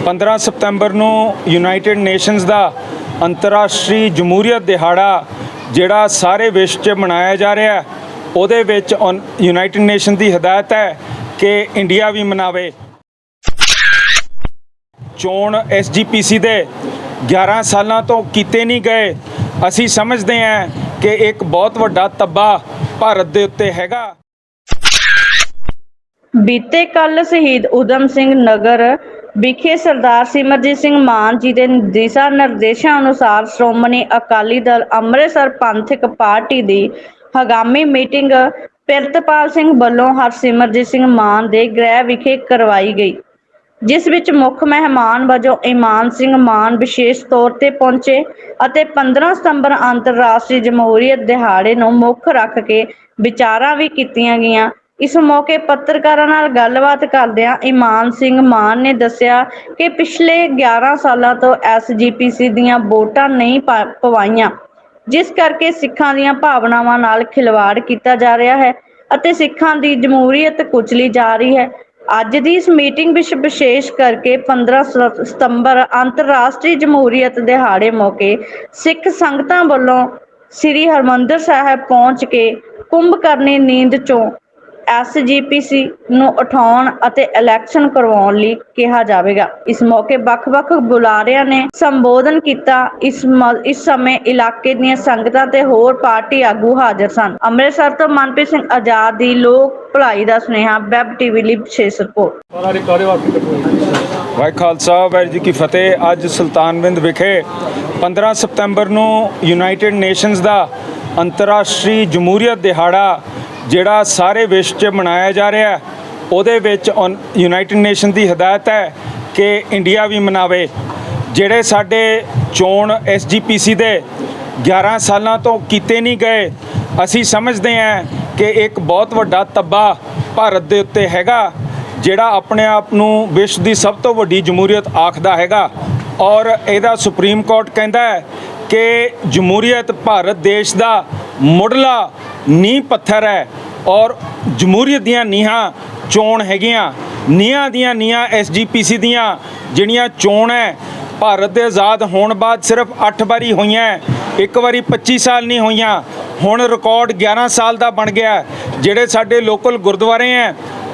15 ਸਤੰਬਰ ਨੂੰ United nations ਦਾ ਅੰਤਰਰਾਸ਼ਟਰੀ ਜਮਹੂਰੀਅਤ ਦਿਹਾੜਾ ਜਿਹੜਾ ਸਾਰੇ ਵਿਸ਼ਵ 'ਚ ਮਨਾਇਆ ਜਾ ਰਿਹਾ ਉਹਦੇ ਵਿੱਚ ਯੂਨਾਈਟਿਡ ਨੇਸ਼ਨ ਦੀ ਹਦਾਇਤ ਹੈ ਕਿ ਇੰਡੀਆ ਵੀ ਮਨਾਵੇ। ਚੋਣ SGPC ਦੇ 11 ਸਾਲਾਂ ਤੋਂ ਕੀਤੇ ਨਹੀਂ ਗਏ। ਅਸੀਂ ਸਮਝਦੇ ਹਾਂ ਕਿ ਇੱਕ ਬਹੁਤ ਵੱਡਾ ਤੱਬਾ ਭਾਰਤ ਦੇ ਉੱਤੇ ਹੈਗਾ। ਬੀਤੇ ਕੱਲ ਸ਼ਹੀਦ ਊਧਮ ਸਿੰਘ ਨਗਰ ਵਿਖੇ ਸਰਦਾਰ ਸਿਮਰਜੀਤ ਸਿੰਘ ਮਾਨ ਜੀ ਦੇ ਦਿਸ਼ਾ ਨਿਰਦੇਸ਼ਾਂ ਅਨੁਸਾਰ ਸ਼੍ਰੋਮਣੀ ਅਕਾਲੀ ਦਲ ਅੰਮ੍ਰਿਤਸਰ ਪੰਥਕ ਪਾਰਟੀ ਦੀ ਹੰਗਾਮੀ ਮੀਟਿੰਗ ਪਿਰਤਪਾਲ ਸਿੰਘ ਵੱਲੋਂ ਹਰਸਿਮਰਜੀਤ ਸਿੰਘ ਮਾਨ ਦੇ ਗ੍ਰਹਿ ਵਿਖੇ ਕਰਵਾਈ ਗਈ, ਜਿਸ ਵਿੱਚ ਮੁੱਖ ਮਹਿਮਾਨ ਵਜੋਂ ਈਮਾਨ ਸਿੰਘ ਮਾਨ ਵਿਸ਼ੇਸ਼ ਤੌਰ ਤੇ ਪਹੁੰਚੇ ਅਤੇ 15 ਸਤੰਬਰ ਅੰਤਰਰਾਸ਼ਟਰੀ ਜਮਹੂਰੀਅਤ ਦਿਹਾੜੇ ਨੂੰ ਮੁੱਖ ਰੱਖ ਕੇ ਵਿਚਾਰਾਂ ਵੀ ਕੀਤੀਆਂ ਗਈਆਂ। ਇਸ ਮੌਕੇ ਪੱਤਰਕਾਰਾਂ ਨਾਲ ਗੱਲਬਾਤ ਕਰਦਿਆਂ ਈਮਾਨ ਸਿੰਘ ਮਾਨ ਨੇ ਦੱਸਿਆ ਕਿ ਪਿਛਲੇ 11 ਸਾਲਾਂ ਤੋਂ SGPC ਦੀਆਂ ਵੋਟਾਂ ਨਹੀਂ ਪਵਾਈਆਂ, ਜਿਸ ਕਰਕੇ ਸਿੱਖਾਂ ਦੀਆਂ ਭਾਵਨਾਵਾਂ ਨਾਲ ਖਿਲਵਾੜ ਕੀਤਾ ਜਾ ਰਿਹਾ ਹੈ ਅਤੇ ਸਿੱਖਾਂ ਦੀ ਜਮਹੂਰੀਅਤ ਕੁਚਲੀ ਜਾ ਰਹੀ ਹੈ। ਅੱਜ ਦੀ ਇਸ ਮੀਟਿੰਗ ਵਿੱਚ ਵਿਸ਼ੇਸ਼ ਕਰਕੇ 15 ਸਤੰਬਰ ਅੰਤਰਰਾਸ਼ਟਰੀ ਜਮਹੂਰੀਅਤ ਦਿਹਾੜੇ ਮੌਕੇ ਸਿੱਖ ਸੰਗਤਾਂ ਵੱਲੋਂ ਸ੍ਰੀ ਹਰਿਮੰਦਰ ਸਾਹਿਬ ਪਹੁੰਚ ਕੇ ਕੁੰਭਕਰਨੀ ਨੀਂਦ ਚੋਂ SGPC ਨੂੰ ਉਠਾਉਣ ਅਤੇ ਇਲੈਕਸ਼ਨ ਕਰਵਾਉਣ ਲਈ ਕਿਹਾ ਜਾਵੇਗਾ। ਇਸ ਮੌਕੇ ਵੱਖ-ਵੱਖ ਬੁਲਾਰਿਆਂ ਨੇ ਸੰਬੋਧਨ ਕੀਤਾ। ਇਸ ਸਮੇਂ ਇਲਾਕੇ ਦੀਆਂ ਸੰਗਤਾਂ ਤੇ ਹੋਰ ਪਾਰਟੀ ਆਗੂ ਹਾਜ਼ਰ ਸਨ। ਅੰਮ੍ਰਿਤਸਰ ਤੋਂ ਮਨਪ੍ਰੀਤ ਸਿੰਘ ਆਜ਼ਾਦ ਦੀ ਲੋਕ ਭਲਾਈ ਦਾ ਸੁਨੇਹਾ, ਵੈਬ TV ਲਈ ਵਿਸ਼ੇਸ਼ ਰਿਪੋਰਟ। ਵਾਹਿਗੁਰੂ ਖਾਲਸਾ ਵਾਹਿਗੁਰੂ ਜੀ ਕੀ ਫਤਿਹ। ਅੱਜ ਸੁਲਤਾਨਵਿੰਦ ਵਿਖੇ 15 ਸਤੰਬਰ ਨੂੰ ਯੂਨਾਈਟਿਡ ਨੇਸ਼ਨਸ ਦਾ ਅੰਤਰਰਾਸ਼ਟਰੀ ਜਮਹੂਰੀਅਤ ਦਿਹਾੜਾ ਜਿਹੜਾ ਸਾਰੇ ਵਿਸ਼ਵ 'ਚ ਮਨਾਇਆ ਜਾ ਰਿਹਾ ਉਹਦੇ ਵਿੱਚ ਯੂਨਾਈਟਿਡ ਨੇਸ਼ਨ ਦੀ ਹਦਾਇਤ ਹੈ ਕਿ ਇੰਡੀਆ ਵੀ ਮਨਾਵੇ। ਜਿਹੜੇ ਸਾਡੇ ਚੋਣ SGPC ਦੇ 11 ਸਾਲਾਂ ਤੋਂ ਕੀਤੇ ਨਹੀਂ ਗਏ, ਅਸੀਂ ਸਮਝਦੇ ਹਾਂ ਕਿ ਇੱਕ ਬਹੁਤ ਵੱਡਾ ਤੱਬਾ ਭਾਰਤ ਦੇ ਉੱਤੇ ਹੈਗਾ, ਜਿਹੜਾ ਆਪਣੇ ਆਪ ਨੂੰ ਵਿਸ਼ਵ ਦੀ ਸਭ ਤੋਂ ਵੱਡੀ ਜਮਹੂਰੀਅਤ ਆਖਦਾ ਹੈਗਾ। ਔਰ ਇਹਦਾ ਸੁਪਰੀਮ ਕੋਰਟ ਕਹਿੰਦਾ ਹੈ ਕਿ ਜਮਹੂਰੀਅਤ ਭਾਰਤ ਦੇਸ਼ ਦਾ ਮੁੱਢਲਾ ਨੀਂਹ ਪੱਥਰ ਹੈ ਔਰ ਜਮਹੂਰੀਅਤ ਦੀਆਂ ਨੀਹਾਂ ਚੋਣ ਹੈਗੀਆਂ। ਨੀਹਾਂ ਦੀਆਂ ਨੀਹਾਂ SGPC ਦੀਆਂ ਜਿਹੜੀਆਂ ਚੋਣ ਹੈ ਭਾਰਤ ਦੇ ਆਜ਼ਾਦ ਹੋਣ ਬਾਅਦ ਸਿਰਫ 8 ਵਾਰੀ ਹੋਈਆਂ, ਇੱਕ ਵਾਰੀ 25 ਸਾਲ ਨਹੀਂ ਹੋਈਆਂ। ਹੁਣ ਰਿਕਾਰਡ 11 ਸਾਲ ਦਾ ਬਣ ਗਿਆ। ਜਿਹੜੇ ਸਾਡੇ ਲੋਕਲ ਗੁਰਦੁਆਰੇ ਹੈ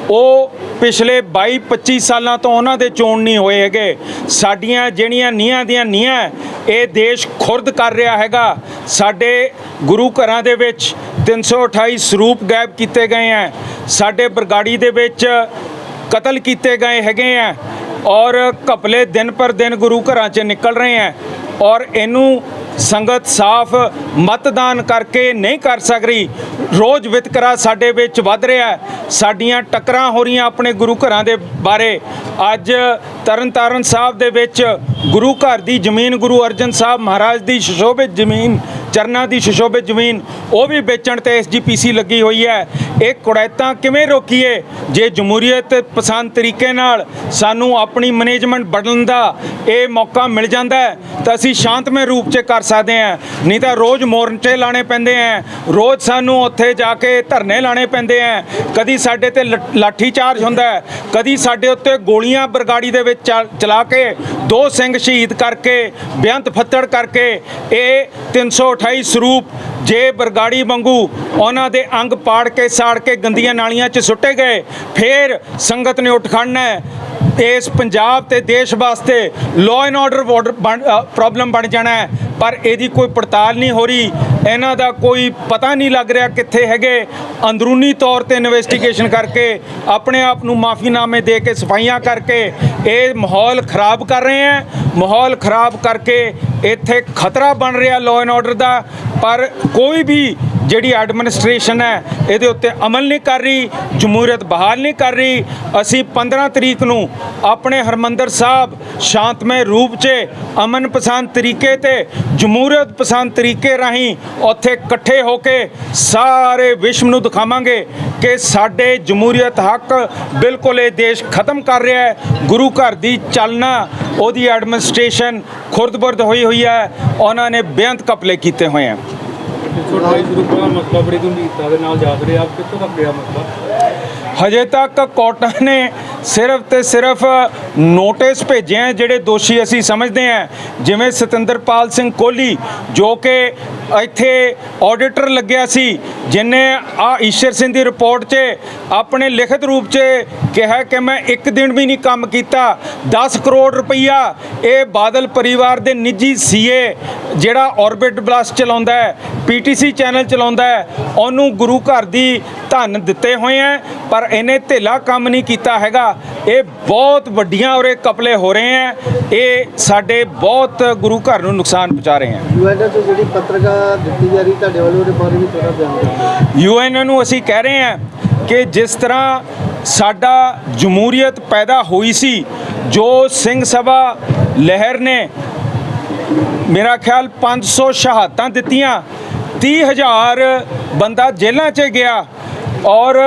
ਉਹ ਪਿਛਲੇ 22-25 ਸਾਲਾਂ ਤੋਂ ਉਹਨਾਂ ਦੇ ਚੋਣ ਨਹੀਂ ਹੋਏ ਹੈਗੇ। ਸਾਡੀਆਂ ਜਿਹੜੀਆਂ ਨੀਹਾਂ ਦੀਆਂ ਨੀਹਾਂ ਇਹ ਦੇਸ਼ ਖੁਰਦ ਕਰ ਰਿਹਾ ਹੈਗਾ। ਸਾਡੇ ਗੁਰੂ ਘਰਾਂ ਦੇ ਵਿੱਚ 328 ਸਰੂਪ ਗਾਇਬ ਕੀਤੇ ਗਏ ਹੈ। ਸਾਡੇ ਬਰਗਾੜੀ ਦੇ ਵਿੱਚ ਕਤਲ ਕੀਤੇ ਗਏ ਹੈਗੇ ਹੈ ਔਰ ਘਪਲੇ ਦਿਨ ਪਰ ਦਿਨ ਗੁਰੂ ਘਰਾਂ 'ਚ ਨਿਕਲ ਰਹੇ ਹੈ। ਔਰ ਇਹਨੂੰ ਸੰਗਤ ਸਾਫ਼ ਮਤਦਾਨ ਕਰਕੇ ਨਹੀਂ ਕਰ ਸਕਦੀ। ਰੋਜ਼ ਵਿਤਕਰਾ ਸਾਡੇ ਵਿੱਚ ਵੱਧ ਰਿਹਾ। ਸਾਡੀਆਂ ਟੱਕਰਾਂ ਹੋ ਰਹੀਆਂ ਆਪਣੇ ਗੁਰੂ ਘਰਾਂ ਦੇ ਬਾਰੇ। ਅੱਜ ਤਰਨਤਾਰਨ ਸਾਹਿਬ ਦੇ ਵਿੱਚ ਗੁਰੂ ਘਰ ਦੀ ਜ਼ਮੀਨ, ਗੁਰੂ ਅਰਜਨ ਸਾਹਿਬ ਮਹਾਰਾਜ ਦੀ ਸੁਸ਼ੋਭਿਤ ਜ਼ਮੀਨ, ਚਰਨਾਂ ਦੀ ਸੁਸ਼ੋਭਿਤ ਜ਼ਮੀਨ, ਉਹ ਵੀ ਵੇਚਣ ਤੇ SGPC ਲੱਗੀ ਹੋਈ ਹੈ। ਇਹ ਕੁੜੈਤਾਂ ਕਿਵੇਂ ਰੋਕੀਏ? ਜੇ ਜਮਹੂਰੀਅਤ ਪਸੰਦ ਤਰੀਕੇ ਨਾਲ ਸਾਨੂੰ ਆਪਣੀ ਮੈਨੇਜਮੈਂਟ ਬਦਲਣ ਦਾ ਇਹ ਮੌਕਾ ਮਿਲ ਜਾਂਦਾ ਤਾਂ ਅਸੀਂ ਸ਼ਾਂਤਮਈ ਰੂਪ 'ਚ ਕਰ ਸਕਦੇ ਹਾਂ। ਨਹੀਂ ਤਾਂ ਰੋਜ਼ ਮੋਰਚੇ ਲਾਣੇ ਪੈਂਦੇ ਹੈ, ਰੋਜ਼ ਸਾਨੂੰ ਉੱਥੇ ਜਾ ਕੇ ਧਰਨੇ ਲਾਣੇ ਪੈਂਦੇ ਹੈ। ਕਦੀ ਸਾਡੇ ਤੇ ਲਾਠੀ ਚਾਰਜ ਹੁੰਦਾ ਹੈ, ਕਦੀ ਸਾਡੇ ਉੱਤੇ ਗੋਲੀਆਂ ਬਰਗਾੜੀ ਦੇ ਵਿੱਚ ਚਲਾ ਕੇ 2 ਸਿੰਘ ਸ਼ਹੀਦ ਕਰਕੇ, ਬੇਅੰਤ ਫੱਤੜ ਕਰਕੇ। ਇਹ 328 ਸਰੂਪ ਜੇ ਬਰਗਾੜੀ ਵਾਂਗੂ ਉਹਨਾਂ ਦੇ ਅੰਗ ਪਾੜ ਕੇ ਸਾੜ ਕੇ ਗੰਦੀਆਂ ਨਾਲੀਆਂ 'ਚ ਸੁੱਟੇ ਗਏ, ਫਿਰ ਸੰਗਤ ਨੇ ਉੱਠ ਖੜਨਾ ਹੈ। ਇਸ ਪੰਜਾਬ ਤੇ ਦੇਸ਼ ਵਾਸਤੇ ਲਾਅ ਐਂਡ ਆਰਡਰ ਪ੍ਰੋਬਲਮ ਬਣ ਜਾਣਾ ਹੈ। ਪਰ ਇਹਦੀ ਕੋਈ ਪੜਤਾਲ ਨਹੀਂ ਹੋ ਰਹੀ, ਇਹਨਾਂ ਦਾ ਕੋਈ ਪਤਾ ਨਹੀਂ ਲੱਗ ਰਿਹਾ ਕਿੱਥੇ ਹੈਗੇ। ਅੰਦਰੂਨੀ ਤੌਰ ਤੇ ਇਨਵੈਸਟੀਗੇਸ਼ਨ ਕਰਕੇ ਆਪਣੇ ਆਪ ਨੂੰ ਮਾਫੀਨਾਮੇ ਦੇ ਕੇ ਸਫਾਈਆਂ ਕਰਕੇ ਇਹ ਮਾਹੌਲ ਖਰਾਬ ਕਰ ਰਹੇ ਹੈ। ਮਾਹੌਲ ਖਰਾਬ ਕਰਕੇ ਇੱਥੇ ਖਤਰਾ ਬਣ ਰਿਹਾ ਲਾਅ ਐਂਡ ਆਰਡਰ ਦਾ। ਪਰ ਕੋਈ ਵੀ ਜਿਹੜੀ ਐਡਮਿਨਿਸਟ੍ਰੇਸ਼ਨ ਹੈ ਇਹਦੇ ਉੱਤੇ ਅਮਲ ਨਹੀਂ ਕਰ ਰਹੀ, ਜਮਹੂਰੀਅਤ ਬਹਾਲ ਨਹੀਂ ਕਰ ਰਹੀ। ਅਸੀਂ 15 ਤਰੀਕ ਨੂੰ ਆਪਣੇ ਹਰਿਮੰਦਰ ਸਾਹਿਬ ਸ਼ਾਂਤਮਈ ਰੂਪ 'ਚ ਅਮਨ ਪਸੰਦ ਤਰੀਕੇ ਤੇ ਜਮਹੂਰੀਅਤ ਪਸੰਦ ਤਰੀਕੇ ਰਾਹੀਂ ਉੱਥੇ ਇਕੱਠੇ ਹੋ ਕੇ ਸਾਰੇ ਵਿਸ਼ਵ ਨੂੰ ਦਿਖਾਵਾਂਗੇ ਕਿ ਸਾਡੇ ਜਮਹੂਰੀਅਤ ਹੱਕ ਬਿਲਕੁਲ ਇਹ ਦੇਸ਼ ਖਤਮ ਕਰ ਰਿਹਾ ਹੈ। ਗੁਰੂ ਘਰ ਦੀ ਚਾਲਨਾ, ਉਹਦੀ ਐਡਮਿਨਿਸਟ੍ਰੇਸ਼ਨ ਖੁਰਦ-ਬੁਰਦ ਹੋਈ ਹੈ। ਉਹਨਾਂ ਨੇ ਬੇਅੰਤ ਘਪਲੇ ਕੀਤੇ ਹੋਏ ਹੈ। ਹਜੇ ਤੱਕ ਕੋਰਟਾਂ ਨੇ ਸਿਰਫ ਤੇ ਸਿਰਫ ਨੋਟਿਸ ਭੇਜੇ ਆ ਜਿਹੜੇ ਦੋਸ਼ੀ ਅਸੀਂ ਸਮਝਦੇ ਹਾਂ, ਜਿਵੇਂ ਸਤਿੰਦਰਪਾਲ ਸਿੰਘ ਕੋਹਲੀ ਜੋ ਕਿ ਇੱਥੇ ਆਡੀਟਰ ਲੱਗਿਆ ਸੀ, ਜਿਨੇ ਆ ਈਸ਼ਰ ਸਿੰਘ ਦੀ ਰਿਪੋਰਟ 'ਚ ਆਪਣੇ ਲਿਖਤ ਰੂਪ 'ਚ ਕਿਹਾ ਕਿ ਮੈਂ ਇੱਕ ਦਿਨ ਵੀ ਨਹੀਂ ਕੰਮ ਕੀਤਾ। 10 ਕਰੋੜ ਰੁਪਈਆ ਇਹ ਬਾਦਲ ਪਰਿਵਾਰ ਦੇ ਨਿੱਜੀ ਸੀਏ ਜਿਹੜਾ ਔਰਬਿਟ ਬਲਾਸਟ ਚਲਾਉਂਦਾ ਹੈ, ਪੀਟੀਸੀ ਚੈਨਲ ਚਲਾਉਂਦਾ ਹੈ, ਉਹਨੂੰ ਗੁਰੂ ਘਰ ਦੀ ਧਨ ਦਿੱਤੇ ਹੋਏ ਹੈ, ਪਰ ਇਹਨੇ ਢਿੱਲਾ ਕੰਮ ਨਹੀਂ ਕੀਤਾ ਹੈਗਾ। ਇਹ ਬਹੁਤ ਵੱਡੀਆਂ ਔਰ ਕਪਲੇ ਹੋ ਰਹੇ ਹੈ, ਇਹ ਸਾਡੇ ਬਹੁਤ ਗੁਰੂ ਘਰ ਨੂੰ ਨੁਕਸਾਨ ਪਹੁੰਚਾ ਰਹੇ ਹੈ। ਯੂਐਨ ਤੋਂ ਜਿਹੜੀ ਪੱਤਰਕਾਰ ਦਿੱਤੀ ਜਾ ਰਹੀ ਤੁਹਾਡੇ ਵੱਲੋਂ ਉਹਦੇ ਬਾਰੇ ਵੀ ਥੋੜਾ ਬਿਆਨ ਦਿਓ। ਯੂਐਨ ਨੂੰ ਅਸੀਂ ਕਹਿ ਰਹੇ ਹਾਂ ਕਿ ਜਿਸ ਤਰ੍ਹਾਂ ਸਾਡਾ ਜਮਹੂਰੀਅਤ ਪੈਦਾ ਹੋਈ ਸੀ, ਜੋ ਸਿੰਘ ਸਭਾ ਲਹਿਰ ਨੇ ਮੇਰਾ ਖਿਆਲ 500 ਸ਼ਹਾਦਤਾਂ ਦਿੱਤੀਆਂ, 30,000 ਬੰਦਾ ਜੇਲ੍ਹਾਂ 'ਚ ਗਿਆ ਔਰ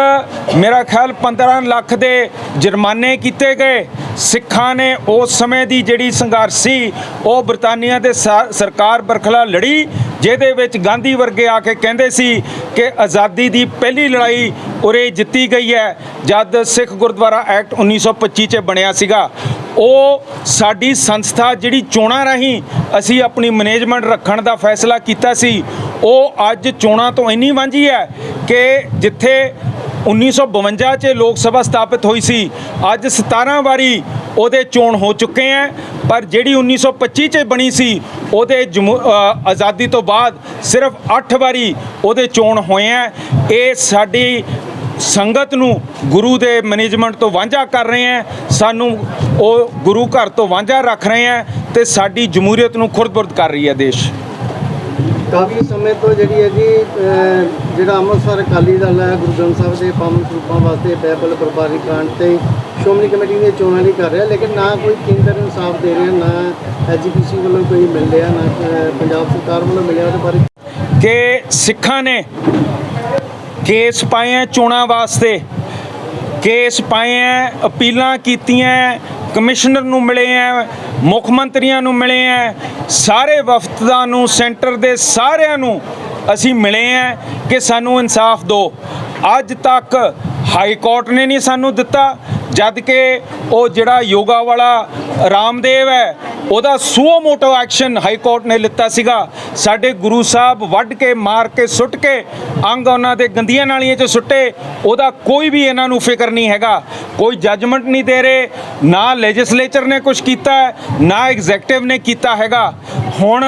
ਮੇਰਾ ਖਿਆਲ 15 ਲੱਖ ਦੇ ਜੁਰਮਾਨੇ ਕੀਤੇ ਗਏ। ਸਿੱਖਾਂ ਨੇ ਉਸ ਸਮੇਂ ਦੀ ਜਿਹੜੀ ਸੰਘਰਸ਼ ਸੀ ਉਹ ਬਰਤਾਨੀਆ ਦੇ ਸਰਕਾਰ ਬਰਖਲਾ ਲੜੀ, ਜਿਹਦੇ ਵਿੱਚ ਗਾਂਧੀ ਵਰਗੇ ਆ ਕੇ ਕਹਿੰਦੇ ਸੀ ਕਿ ਆਜ਼ਾਦੀ ਦੀ ਪਹਿਲੀ ਲੜਾਈ ਉਰੇ ਜਿੱਤੀ ਗਈ ਹੈ ਜਦ ਸਿੱਖ ਗੁਰਦੁਆਰਾ ਐਕਟ 1925 'ਚ ਬਣਿਆ ਸੀਗਾ। ਉਹ ਸਾਡੀ ਸੰਸਥਾ ਜਿਹੜੀ ਚੋਣਾਂ ਰਾਹੀਂ ਅਸੀਂ ਆਪਣੀ ਮੈਨੇਜਮੈਂਟ ਰੱਖਣ ਦਾ ਫੈਸਲਾ ਕੀਤਾ ਸੀ, ਉਹ ਅੱਜ ਚੋਣਾਂ ਤੋਂ ਇੰਨੀ ਵਾਂਝੀ ਹੈ ਕਿ ਜਿੱਥੇ 1952 'ਚ ਲੋਕ ਸਭਾ ਸਥਾਪਿਤ ਹੋਈ ਸੀ, ਅੱਜ 17 ਵਾਰੀ ਉਹਦੇ ਚੋਣ ਹੋ ਚੁੱਕੇ ਹੈ, ਪਰ ਜਿਹੜੀ 1925 'ਚ ਬਣੀ ਸੀ ਉਹਦੇ ਆਜ਼ਾਦੀ ਤੋਂ ਬਾਅਦ ਸਿਰਫ 8 ਵਾਰੀ ਉਹਦੇ ਚੋਣ ਹੋਏ ਹੈ। ਇਹ ਸਾਡੀ ਸੰਗਤ ਨੂੰ ਗੁਰੂ ਦੇ ਮੈਨੇਜਮੈਂਟ ਤੋਂ ਵਾਂਝਾ ਕਰ ਰਹੇ ਹੈ, ਸਾਨੂੰ ਉਹ ਗੁਰੂ ਘਰ ਤੋਂ ਵਾਂਝਾ ਰੱਖ ਰਹੇ ਹੈ ਤੇ ਸਾਡੀ ਜਮਹੂਰੀਅਤ ਨੂੰ ਖੁਰਦ-ਬੁਰਦ ਕਰ ਰਹੀ ਹੈ ਦੇਸ਼। ਕਾਫੀ ਸਮੇਂ ਤੋਂ ਜਿਹੜੀ ਹੈ ਜੀ ਜਿਹੜਾ ਅੰਮ੍ਰਿਤਸਰ ਅਕਾਲੀ ਦਲ ਹੈ ਗੁਰੂ ਗ੍ਰੰਥ ਸਾਹਿਬ ਦੇ ਪਾਵਨ ਸਰੂਪਾਂ ਵਾਸਤੇ ਬਾਈਬਲ ਬਰਬਾਰੀ ਕਾਂਡ ਤੇ ਸ਼੍ਰੋਮਣੀ ਕਮੇਟੀ ਦੀਆਂ ਚੋਣਾਂ ਨਹੀਂ ਕਰ ਰਿਹਾ, ਲੇਕਿਨ ਨਾ ਕੋਈ ਕੇਂਦਰ ਇਨਸਾਫ ਦੇ ਰਿਹਾ, ਨਾ ਐਜੀਪੀਸੀ ਵੱਲੋਂ ਕੋਈ ਮਿਲ ਰਿਹਾ, ਨਾ ਪੰਜਾਬ ਸਰਕਾਰ ਵੱਲੋਂ ਮਿਲਿਆ। ਉਹਦੇ ਬਾਰੇ ਕਿ ਸਿੱਖਾਂ ਨੇ ਕੇਸ ਪਾਏ ਹੈ ਚੋਣਾਂ ਵਾਸਤੇ, ਕੇਸ ਪਾਏ ਹੈ, ਅਪੀਲਾਂ ਕੀਤੀਆਂ, ਕਮਿਸ਼ਨਰ ਨੂੰ ਮਿਲੇ ਹੈ, ਮੁੱਖ ਮੰਤਰੀਆਂ ਨੂੰ ਮਿਲੇ ਹੈ, ਸਾਰੇ ਵਫਦਾਂ ਨੂੰ, ਸੈਂਟਰ ਦੇ ਸਾਰਿਆਂ ਨੂੰ ਅਸੀਂ ਮਿਲੇ ਹੈ ਕਿ ਸਾਨੂੰ ਇਨਸਾਫ ਦਿਓ। ਅੱਜ ਤੱਕ ਹਾਈ ਕੋਰਟ ਨੇ ਨਹੀਂ ਸਾਨੂੰ ਦਿੱਤਾ, ਜਦ ਕਿ ਉਹ ਜਿਹੜਾ ਯੋਗਾ ਵਾਲਾ ਰਾਮਦੇਵ ਹੈ ਉਹਦਾ ਸੂਓ ਮੋਟੋ ਐਕਸ਼ਨ ਹਾਈ ਕੋਰਟ ਨੇ ਲਿੱਤਾ ਸੀਗਾ। ਸਾਡੇ ਗੁਰੂ ਸਾਹਿਬ ਵੱਢ ਕੇ ਮਾਰ ਕੇ ਸੁੱਟ ਕੇ ਅੰਗ ਉਹਨਾਂ ਦੇ ਗੰਦੀਆਂ ਨਾਲੀਆਂ 'ਚ ਸੁੱਟੇ, ਉਹਦਾ ਕੋਈ ਵੀ ਇਹਨਾਂ ਨੂੰ ਫਿਕਰ ਨਹੀਂ ਹੈਗਾ। ਕੋਈ ਜੱਜਮੈਂਟ ਨਹੀਂ ਦੇ ਰਹੇ, ਨਾ ਲੈਜਿਸਲੇਚਰ ਨੇ ਕੁਝ ਕੀਤਾ, ਨਾ ਐਗਜ਼ੈਕਟਿਵ ਨੇ ਕੀਤਾ ਹੈਗਾ। ਹੁਣ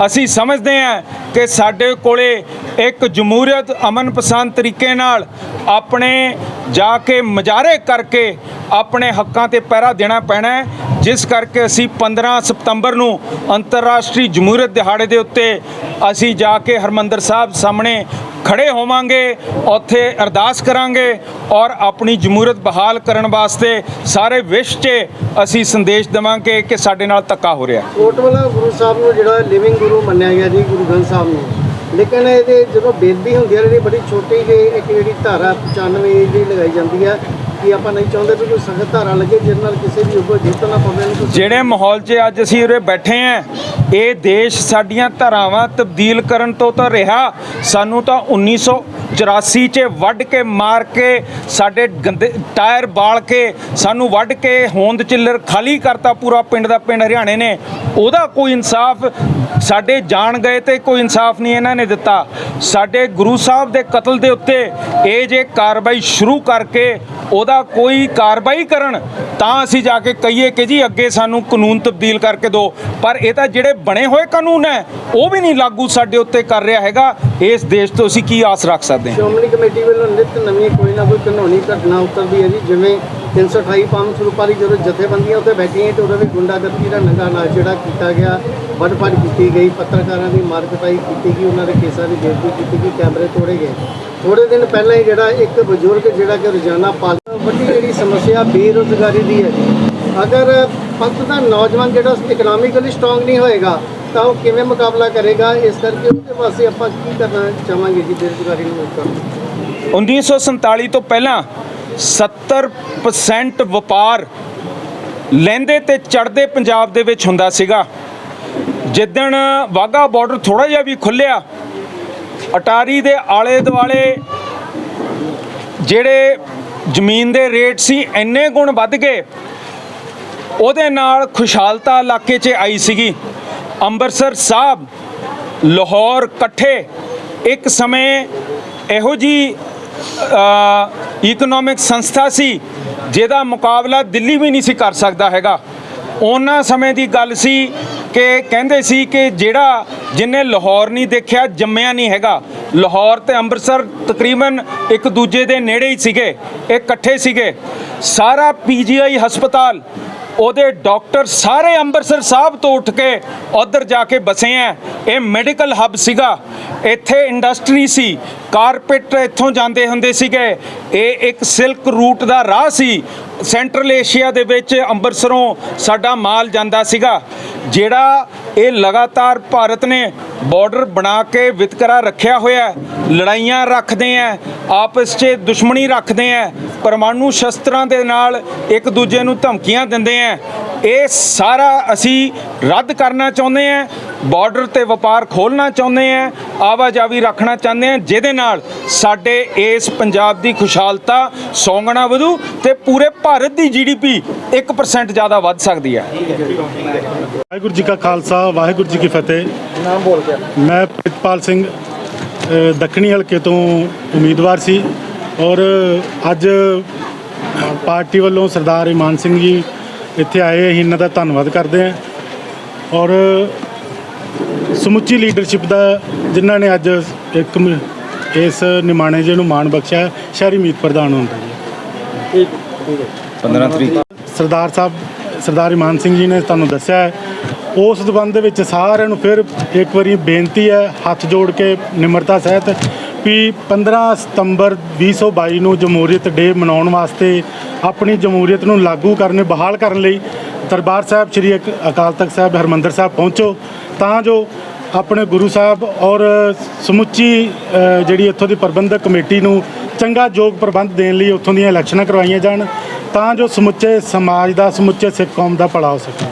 ਅਸੀਂ ਸਮਝਦੇ ਹਾਂ ਕਿ ਸਾਡੇ ਕੋਲੇ ਇੱਕ ਜਮਹੂਰੀਅਤ ਅਮਨ ਪਸੰਦ ਤਰੀਕੇ ਨਾਲ ਆਪਣੇ ਜਾ ਕੇ ਮੁਜ਼ਾਹਰੇ ਕਰਕੇ ਆਪਣੇ ਹੱਕਾਂ ਤੇ ਪਹਿਰਾ ਦੇਣਾ ਪੈਣਾ ਹੈ, ਜਿਸ ਕਰਕੇ ਅਸੀਂ 15 ਸਤੰਬਰ ਨੂੰ ਅੰਤਰਰਾਸ਼ਟਰੀ ਜਮਹੂਰੀਅਤ ਦਿਹਾੜੇ ਦੇ ਉੱਤੇ ਅਸੀਂ ਜਾ ਕੇ ਹਰਿਮੰਦਰ ਸਾਹਿਬ ਸਾਹਮਣੇ ਖੜੇ ਹੋਵਾਂਗੇ, ਉੱਥੇ ਅਰਦਾਸ ਕਰਾਂਗੇ ਔਰ ਆਪਣੀ ਜਮਹੂਰੀਅਤ ਬਹਾਲ ਕਰਨ ਵਾਸਤੇ ਸਾਰੇ ਵਿਸ਼ਵ 'ਚ ਅਸੀਂ ਸੰਦੇਸ਼ ਦੇਵਾਂਗੇ ਕਿ ਸਾਡੇ ਨਾਲ ਧੱਕਾ ਹੋ ਰਿਹਾ। ਕੋਟ ਵਾਲਾ ਗੁਰੂ ਸਾਹਿਬ ਨੂੰ ਜਿਹੜਾ ਲਿਵਿੰਗ ਗੁਰੂ ਮੰਨਿਆ ਗਿਆ ਜੀ ਗੁਰੂ ਗ੍ਰੰਥ ਸਾਹਿਬ ਨੂੰ, ਲੇਕਿਨ ਇਹਦੇ ਜਦੋਂ ਬੇਨਤੀ ਹੁੰਦੀ ਹੈ ਜਿਹੜੀ ਬੜੀ ਛੋਟੀ ਜਿਹੀ ਇੱਕ ਜਿਹੜੀ ਧਾਰਾ 95 ਦੀ ਲਗਾਈ ਜਾਂਦੀ ਹੈ ਕਿ ਆਪਾਂ ਨਹੀਂ ਚਾਹੁੰਦੇ ਕਿ ਕੋਈ ਸਖਤ ਧਾਰਾ ਲੱਗੇ ਜਿਹਦੇ ਨਾਲ ਕਿਸੇ ਵੀ ਉੱਪਰ ਜਿੱਤ ਨਾ ਪਵੇ। ਜਿਹੜੇ ਮਾਹੌਲ 'ਚ ਅੱਜ ਅਸੀਂ ਉਰੇ ਬੈਠੇ ਹਾਂ, ਇਹ ਦੇਸ਼ ਸਾਡੀਆਂ ਧਾਰਾਵਾਂ ਤਬਦੀਲ ਕਰਨ ਤੋਂ ਤਾਂ ਰਿਹਾ, ਸਾਨੂੰ ਤਾਂ 1984 'ਚ ਵੱਢ ਕੇ ਮਾਰ ਕੇ ਸਾਡੇ ਗੰਦੇ ਟਾਇਰ ਬਾਲ ਕੇ ਸਾਨੂੰ ਵੱਢ ਕੇ ਹੋਂਦ ਚਿੱਲਰ ਖਾਲੀ ਕਰਤਾ ਪੂਰਾ ਪਿੰਡ ਦਾ ਪਿੰਡ ਹਰਿਆਣੇ ਨੇ। ਉਹਦਾ ਕੋਈ ਇਨਸਾਫ ਸਾਡੇ ਜਾਣ ਗਏ ਤੇ ਕੋਈ ਇਨਸਾਫ ਨਹੀਂ ਇਹਨਾਂ ਨੇ ਦਿੱਤਾ। ਸਾਡੇ ਗੁਰੂ ਸਾਹਿਬ ਦੇ ਕਤਲ ਦੇ ਉੱਤੇ ਇਹ ਜੇ ਕਾਰਵਾਈ ਸ਼ੁਰੂ ਕਰਕੇ ਉਹਦਾ ਕੋਈ ਕਾਰਵਾਈ ਕਰਨ ਤਾਂ ਅਸੀਂ ਜਾ ਕੇ ਕਹੀਏ ਕਿ ਜੀ ਅੱਗੇ ਸਾਨੂੰ ਕਾਨੂੰਨ ਤਬਦੀਲ ਕਰਕੇ ਦਿਓ, ਪਰ ਇਹ ਤਾਂ ਜਿਹੜੇ ਬਣੇ ਹੋਏ ਕਾਨੂੰਨ ਹੈ ਉਹ ਵੀ ਨਹੀਂ ਲਾਗੂ ਸਾਡੇ ਉੱਤੇ ਕਰ ਰਿਹਾ ਹੈਗਾ। ਇਸ ਦੇਸ਼ ਤੋਂ ਅਸੀਂ ਕੀ ਆਸ ਰੱਖ ਸਕਦੇ ਹਾਂ? ਸ਼੍ਰੋਮਣੀ ਕਮੇਟੀ ਵੱਲੋਂ ਨਿਤ ਨਵੀਂ ਕੋਈ ਨਾ ਕੋਈ ਕਾਨੂੰਨੀ ਘਟਨਾ ਉਤਰਦੀ ਹੈ ਜੀ, ਜਿਵੇਂ 328 ਪਾਵਨ ਸਰੂਪਾਂ ਦੀ ਜਦੋਂ ਜਥੇਬੰਦੀਆਂ ਉੱਤੇ ਬੈਠੀਆਂ ਤੇ ਉਹਦੇ ਵੀ ਗੁੰਡਾਗਰਦੀ ਦਾ ਨੰਗਾ ਨਾਚ ਜਿਹੜਾ ਕੀਤਾ ਗਿਆ, ਵੱਢ-ਫੱਢ ਕੀਤੀ ਗਈ, ਪੱਤਰਕਾਰਾਂ ਦੀ ਮਾਰ ਕੁਟਾਈ ਕੀਤੀ ਗਈ, ਉਹਨਾਂ ਦੇ ਕੇਸਾਂ ਦੀ ਬੇਇੱਜ਼ਤੀ ਕੀਤੀ ਗਈ, ਕੈਮਰੇ ਤੋੜੇ ਗਏ। ਥੋੜ੍ਹੇ ਦਿਨ ਪਹਿਲਾਂ ਹੀ ਜਿਹੜਾ ਇੱਕ ਬਜ਼ੁਰਗ ਜਿਹੜਾ ਕਿ ਰੋਜ਼ਾਨਾ ਵੱਡੀ ਜਿਹੜੀ ਸਮੱਸਿਆ ਬੇਰੁਜ਼ਗਾਰੀ ਦੀ ਹੈ ਜੀ, ਅਗਰ ਪੰਥ ਦਾ ਨੌਜਵਾਨ ਜਿਹੜਾ ਇਕਨੋਮਿਕਲੀ ਸਟਰੋਂਗ ਨਹੀਂ ਹੋਏਗਾ ਤਾਂ ਉਹ ਕਿਵੇਂ ਮੁਕਾਬਲਾ ਕਰੇਗਾ? ਇਸ ਕਰਕੇ ਉਹਦੇ ਵਾਸਤੇ ਆਪਾਂ ਕੀ ਕਰਨਾ ਚਾਹਾਂਗੇ ਜੀ ਬੇਰੁਜ਼ਗਾਰੀ ਨੂੰ ਰੋਕਣ? 1947 ਤੋਂ ਪਹਿਲਾਂ 70% ਵਪਾਰ ਲਹਿੰਦੇ ਤੇ ਚੜ੍ਹਦੇ ਪੰਜਾਬ ਦੇ ਵਿੱਚ ਹੁੰਦਾ ਸੀਗਾ। ਜਿੱਦਣ ਵਾਹਗਾ ਬਾਰਡਰ ਥੋੜ੍ਹਾ ਜਿਹਾ ਵੀ ਖੁੱਲ੍ਹਿਆ, ਅਟਾਰੀ ਦੇ ਆਲੇ ਦੁਆਲੇ ਜਿਹੜੇ ਜ਼ਮੀਨ ਦੇ ਰੇਟ ਸੀ ਇੰਨੇ ਗੁਣ ਵੱਧ ਗਏ, ਉਹਦੇ ਨਾਲ ਖੁਸ਼ਹਾਲਤਾ ਇਲਾਕੇ 'ਚ ਆਈ ਸੀਗੀ। ਅੰਮ੍ਰਿਤਸਰ ਸਾਹਿਬ, ਲਾਹੌਰ ਇਕੱਠੇ ਇੱਕ ਸਮੇਂ ਇਹੋ ਜਿਹੀ ਇਕਨੋਮਿਕ ਸੰਸਥਾ ਸੀ ਜਿਹਦਾ ਮੁਕਾਬਲਾ ਦਿੱਲੀ ਵੀ ਨਹੀਂ ਸੀ ਕਰ ਸਕਦਾ ਹੈਗਾ। ਉਹਨਾਂ ਸਮੇਂ ਦੀ ਗੱਲ ਸੀ ਕਿ ਕਹਿੰਦੇ ਸੀ ਕਿ ਜਿਹਨੇ ਲਾਹੌਰ ਨਹੀਂ ਦੇਖਿਆ ਜੰਮਿਆ ਨਹੀਂ ਹੈਗਾ। ਲਾਹੌਰ ਤੇ ਅੰਮ੍ਰਿਤਸਰ ਤਕਰੀਬਨ ਇੱਕ ਦੂਜੇ ਦੇ ਨੇੜੇ ਹੀ ਸੀਗੇ, ਇਹ ਇਕੱਠੇ ਸੀਗੇ। ਸਾਰਾ PGI ਹਸਪਤਾਲ, ਉਹਦੇ ਡਾਕਟਰ ਸਾਰੇ ਅੰਮ੍ਰਿਤਸਰ ਸਾਹਿਬ ਤੋਂ ਉੱਠ ਕੇ ਉੱਧਰ ਜਾ ਕੇ ਬਸੇ ਆ। ਇਹ ਮੈਡੀਕਲ ਹੱਬ ਸੀਗਾ, ਇੱਥੇ ਇੰਡਸਟਰੀ ਸੀ, ਕਾਰਪੇਟ ਇੱਥੋਂ ਜਾਂਦੇ ਹੁੰਦੇ ਸੀਗੇ। ਇਹ ਇੱਕ ਸਿਲਕ ਰੂਟ ਦਾ ਰਾਹ ਸੀ, ਸੈਂਟਰਲ ਏਸ਼ੀਆ ਦੇ ਵਿੱਚ ਅੰਮ੍ਰਿਤਸਰੋਂ ਸਾਡਾ ਮਾਲ ਜਾਂਦਾ ਸੀਗਾ। ਜਿਹੜਾ ਇਹ ਲਗਾਤਾਰ ਭਾਰਤ ਨੇ ਬਾਰਡਰ ਬਣਾ ਕੇ ਵਿਤਕਰਾ ਰੱਖਿਆ ਹੋਇਆ, ਲੜਾਈਆਂ ਰੱਖਦੇ ਆ, ਆਪਸ 'ਚ ਦੁਸ਼ਮਣੀ ਰੱਖਦੇ ਆ, ਪਰਮਾਣੂ ਸ਼ਸਤਰਾਂ ਦੇ ਨਾਲ ਇੱਕ ਦੂਜੇ ਨੂੰ ਧਮਕੀਆਂ ਦਿੰਦੇ ਆ। ਇਹ ਸਾਰਾ ਅਸੀਂ ਰੱਦ ਕਰਨਾ ਚਾਹੁੰਦੇ ਆ। ਬਾਰਡਰ ਤੇ ਵਪਾਰ ਖੋਲ੍ਹਣਾ ਚਾਹੁੰਦੇ ਆ, ਆਵਾਜਾਈ ਰੱਖਣਾ ਚਾਹੁੰਦੇ ਆ, ਜਿਹਦੇ ਨਾਲ ਸਾਡੇ ਇਸ ਪੰਜਾਬ ਦੀ ਖੁਸ਼ਹਾਲਤਾ ਸੌਗਣਾ ਵਧੂ ਤੇ ਪੂਰੇ ਭਾਰਤ ਦੀ GDP 1% ਜ਼ਿਆਦਾ ਵੱਧ ਸਕਦੀ ਹੈ। ਵਾਹਿਗੁਰੂ ਜੀ ਕਾ ਖਾਲਸਾ, ਵਾਹਿਗੁਰੂ ਜੀ ਕੀ ਫਤਿਹ। ਨਾਮ ਬੋਲ ਕੇ ਮੈਂ ਪ੍ਰਿਤਪਾਲ ਸਿੰਘ ਦੱਖਣੀ ਹਲਕੇ ਤੋਂ ਉਮੀਦਵਾਰ ਸੀ ਔਰ ਅੱਜ ਪਾਰਟੀ ਵੱਲੋਂ ਸਰਦਾਰ ਇਮਾਨ ਸਿੰਘ ਜੀ ਇੱਥੇ ਆਏ, ਅਸੀਂ ਇਹਨਾਂ ਦਾ ਧੰਨਵਾਦ ਕਰਦੇ ਹਾਂ ਔਰ ਸਮੁੱਚੀ ਲੀਡਰਸ਼ਿਪ ਦਾ ਜਿਨ੍ਹਾਂ ਨੇ ਅੱਜ ਇਸ ਨਿਮਾਣੇ ਜਿਹੇ ਨੂੰ ਮਾਣ ਬਖਸ਼ਿਆ। ਸ਼ਹਿਰੀ ਮੀਤ ਪ੍ਰਧਾਨ ਹੁੰਦਾ ਜੀ। ਠੀਕ ਹੈ 15 ਤਰੀਕ ਸਰਦਾਰ ਇਮਾਨ ਸਿੰਘ ਜੀ ਨੇ ਤੁਹਾਨੂੰ ਦੱਸਿਆ ਹੈ। ਉਸ ਸਬੰਧ ਦੇ ਵਿੱਚ ਸਾਰਿਆਂ ਨੂੰ ਫਿਰ ਇੱਕ ਵਾਰੀ ਬੇਨਤੀ ਹੈ, ਹੱਥ ਜੋੜ ਕੇ ਨਿਮਰਤਾ ਸਹਿਤ, ਵੀ 15 ਸਤੰਬਰ 2022 ਨੂੰ ਜਮਹੂਰੀਅਤ ਡੇ ਮਨਾਉਣ ਵਾਸਤੇ ਆਪਣੀ ਜਮਹੂਰੀਅਤ ਨੂੰ ਲਾਗੂ ਕਰਨ, ਬਹਾਲ ਕਰਨ ਲਈ ਦਰਬਾਰ ਸਾਹਿਬ ਸ੍ਰੀ ਅਕਾਲ ਤਖਤ ਸਾਹਿਬ ਹਰਿਮੰਦਰ ਸਾਹਿਬ ਪਹੁੰਚੋ, ਤਾਂ ਜੋ ਆਪਣੇ ਗੁਰੂ ਸਾਹਿਬ ਔਰ ਸਮੁੱਚੀ ਜਿਹੜੀ ਇੱਥੋਂ ਦੀ ਪ੍ਰਬੰਧਕ ਕਮੇਟੀ ਨੂੰ ਚੰਗਾ ਯੋਗ ਪ੍ਰਬੰਧ ਦੇਣ ਲਈ ਉੱਥੋਂ ਦੀਆਂ ਇਲੈਕਸ਼ਨਾਂ ਕਰਵਾਈਆਂ ਜਾਣ, ਤਾਂ ਜੋ ਸਮੁੱਚੇ ਸਮਾਜ ਦਾ, ਸਮੁੱਚੇ ਸਿੱਖ ਕੌਮ ਦਾ ਭਲਾ ਹੋ ਸਕੇ।